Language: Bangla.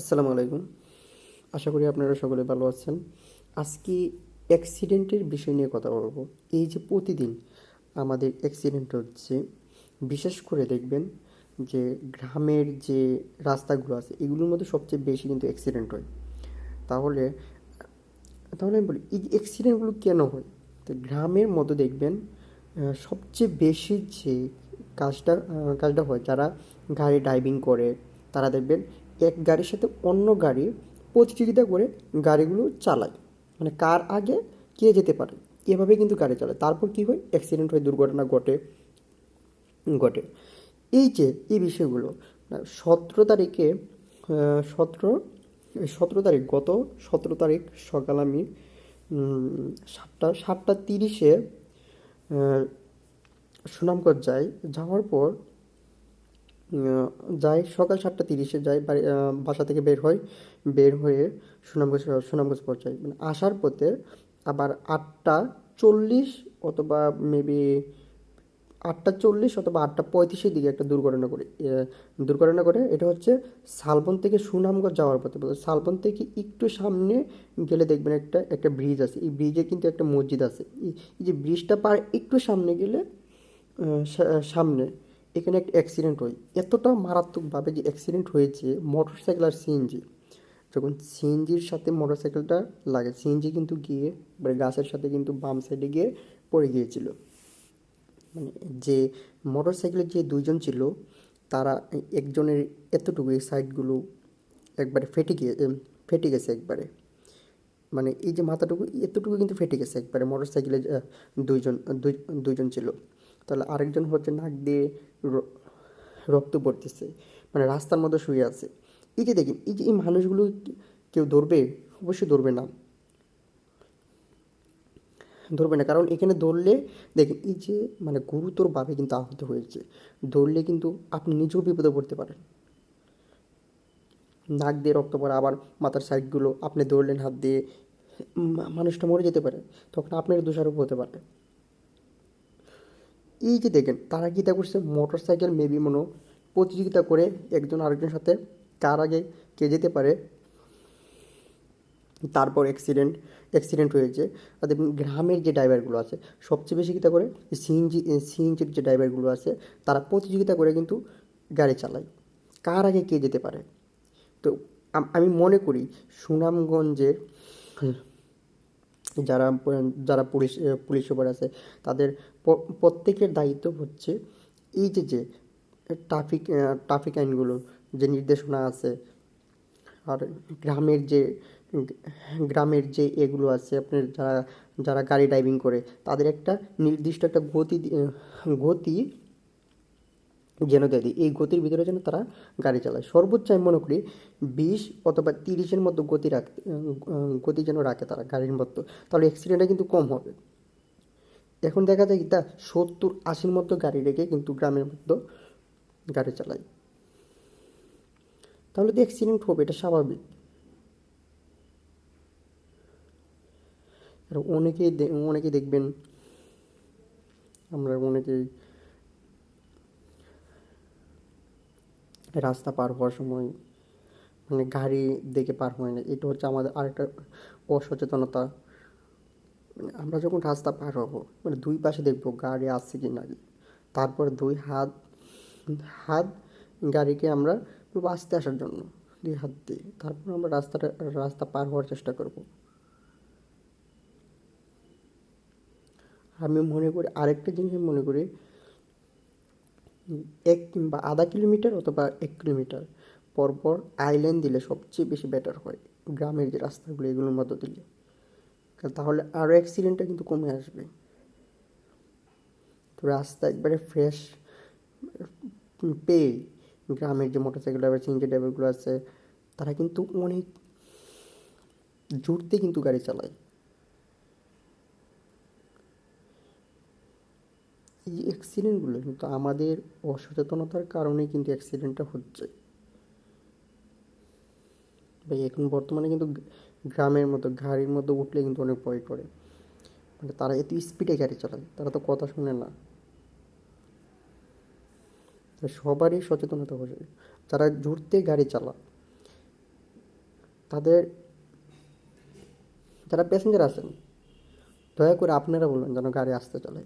আসসালামু আলাইকুম। আশা করি আপনারা সকলে ভালো আছেন। আজকে অ্যাক্সিডেন্টের বিষয় নিয়ে কথা বলব। এই যে প্রতিদিন আমাদের অ্যাক্সিডেন্ট হচ্ছে, বিশেষ করে দেখবেন যে গ্রামের যে রাস্তাগুলো আছে এগুলোর মধ্যে সবচেয়ে বেশি কিন্তু অ্যাক্সিডেন্ট হয়। তাহলে তাহলে আমি বলি এই যে অ্যাক্সিডেন্টগুলো কেন হয়? তো গ্রামের মধ্যে দেখবেন সবচেয়ে বেশি যে কাজটা হয়, যারা গাড়ি ড্রাইভিং করে তারা দেখবেন এক গাড়ির সাথে অন্য গাড়ি প্রতিযোগিতা করে গাড়িগুলো চালায়, মানে কার আগে কে যেতে পারে, এভাবে কিন্তু গাড়ি চালায়। তারপর কী হয়? অ্যাক্সিডেন্ট হয়, দুর্ঘটনা ঘটে ঘটে এই যে এই বিষয়গুলো 17 তারিখে, 17 তারিখ, গত 17 তারিখ সকাল আমি 7টা 30-এ সুনামগঞ্জ যাই। যাওয়ার পর যাই সকাল 7টা 30-এ যাই, বাসা থেকে বের হই। বের হয়ে সুনামগঞ্জ পৌঁছাই, মানে আসার পথে আবার 8টা 40 অথবা মেবি 8টা 40 অথবা 8টা 35-এর দিকে একটা দুর্ঘটনা করে। এটা হচ্ছে শালবন থেকে সুনামগঞ্জ যাওয়ার পথে। বলতে শালবন থেকে একটু সামনে গেলে দেখবেন একটা একটা ব্রিজ আছে। এই ব্রিজে কিন্তু একটা মসজিদ আছে। এই যে ব্রিজটা পার একটু সামনে গেলে সামনে এখানে একটা অ্যাক্সিডেন্ট হয়। এতটা মারাত্মকভাবে যে অ্যাক্সিডেন্ট হয়েছে, মোটরসাইকেল আর সিএনজি। যখন সিএনজির সাথে মোটরসাইকেলটা লাগে, সিএনজি কিন্তু গিয়ে মানে গাছের সাথে কিন্তু বাম সাইডে গিয়ে পড়ে গিয়েছিল। মানে যে মোটরসাইকেলের যে দুইজন ছিল, তারা একজনের এতটুকু এই সাইডগুলো একবারে ফেটে গেছে একবারে। মানে এই যে মাথাটুকু এতটুকু কিন্তু ফেটে গেছে একবারে। মোটরসাইকেলে দুইজন দুই দুইজন ছিল। তাহলে আরেকজন হচ্ছে নাক দিয়ে র- রক্ত পড়তেছে, মানে রাস্তার মধ্যে শুয়ে আছে। এই যে দেখেন, এই যে এই মানুষগুলো কেউ ধরবে? অবশ্যই ধরবে না, কারণ এখানে ধরলে দেখেন এই যে মানে গুরুতরভাবে কিন্তু আহত হয়েছে। ধরলে কিন্তু আপনি নিজেও বিপদে পড়তে পারেন। নাক দিয়ে রক্ত পড়া, আবার মাথার সাইডগুলো আপনি ধরলেন হাত দিয়ে, মানুষটা মরে যেতে পারে, তখন আপনার দোষারোপ হতে পারে। এই যে দেখেন তারা কীটা করছে, মোটর সাইকেল মেবি প্রতিযোগিতা করে একজন আরেকজনের সাথে কার আগে কে যেতে পারে, তারপর অ্যাক্সিডেন্ট হয়েছে। আর দেখুন গ্রামের যে ড্রাইভারগুলো আছে সবচেয়ে বেশি কীটা করে, সিএনজির যে ড্রাইভারগুলো আছে তারা প্রতিযোগিতা করে কিন্তু গাড়ি চালায়, কার আগে কে যেতে পারে। তো আমি মনে করি সুনামগঞ্জের যারা যারা পুলিশ সুপার আছে, তাদের প্রত্যেকের দায়িত্ব হচ্ছে এই যে ট্রাফিক আইনগুলো যে নির্দেশনা আছে, আর গ্রামের যে গ্রামের যে এগুলো আছে আপনার, যারা যারা গাড়ি ড্রাইভিং করে তাদের একটা নির্দিষ্ট একটা গতি যেন দেয় দিই, এই গতির ভিতরে যেন তারা গাড়ি চালায়। সর্বোচ্চ আমি মনে করি 20 অথবা 30-এর মধ্যে গতি যেন রাখে তারা গাড়ির মধ্যে, তাহলে অ্যাক্সিডেন্টটা কিন্তু কম হবে। এখন দেখা যায় কি তা 70-80-র মধ্যে গাড়ি রেখে কিন্তু গ্রামের মধ্যে গাড়ি চালায়, তাহলে তো অ্যাক্সিডেন্ট হবে, এটা স্বাভাবিক। আর অনেকেই দেখবেন, আমরা অনেকেই রাস্তা পার হওয়ার সময় মানে গাড়ি দেখে পার হয় না, এটা হচ্ছে আমাদের আরেকটা অসচেতনতা। মানে আমরা যখন রাস্তা পার হবো, মানে দুই পাশে দেখবো গাড়ি আসছে কি না, তারপর দুই হাত হাত গাড়িকে আমরা বলবো আস্তে আসার জন্য, দুই হাত দিয়ে তারপর আমরা রাস্তা পার হওয়ার চেষ্টা করব। আমি মনে করি আরেকটা জিনিস, আমি মনে করি 1 কিংবা আধা কিলোমিটার অথবা 1 কিলোমিটার পর পর আইল্যান্ড দিলে সবচেয়ে বেশি বেটার হয়, গ্রামের যে রাস্তাগুলো এগুলোর মধ্যে দিলে। তাহলে আরও অ্যাক্সিডেন্টটা কিন্তু কমে আসবে। তো রাস্তা একবারে ফ্রেশ পেয়ে গ্রামের যে মোটরসাইকেল ড্রাইভার সিএনজি ড্রাইভারগুলো আছে তারা কিন্তু অনেক জোরতে কিন্তু গাড়ি চালায়। এই অ্যাক্সিডেন্টগুলো কিন্তু আমাদের অসচেতনতার কারণেই কিন্তু অ্যাক্সিডেন্টটা হচ্ছে। ভাই এখন বর্তমানে কিন্তু গ্রামের মতো গাড়ির মধ্যে উঠলে কিন্তু অনেক ভয় করে, মানে তারা এত স্পিডে গাড়ি চালায়, তারা তো কথা শুনে না। তাই সবারই সচেতনতা হচ্ছে, যারা জোরতে গাড়ি চালায় তাদের যারা প্যাসেঞ্জার আছেন, দয়া করে আপনারা বলবেন যেন গাড়ি আসতে চলে।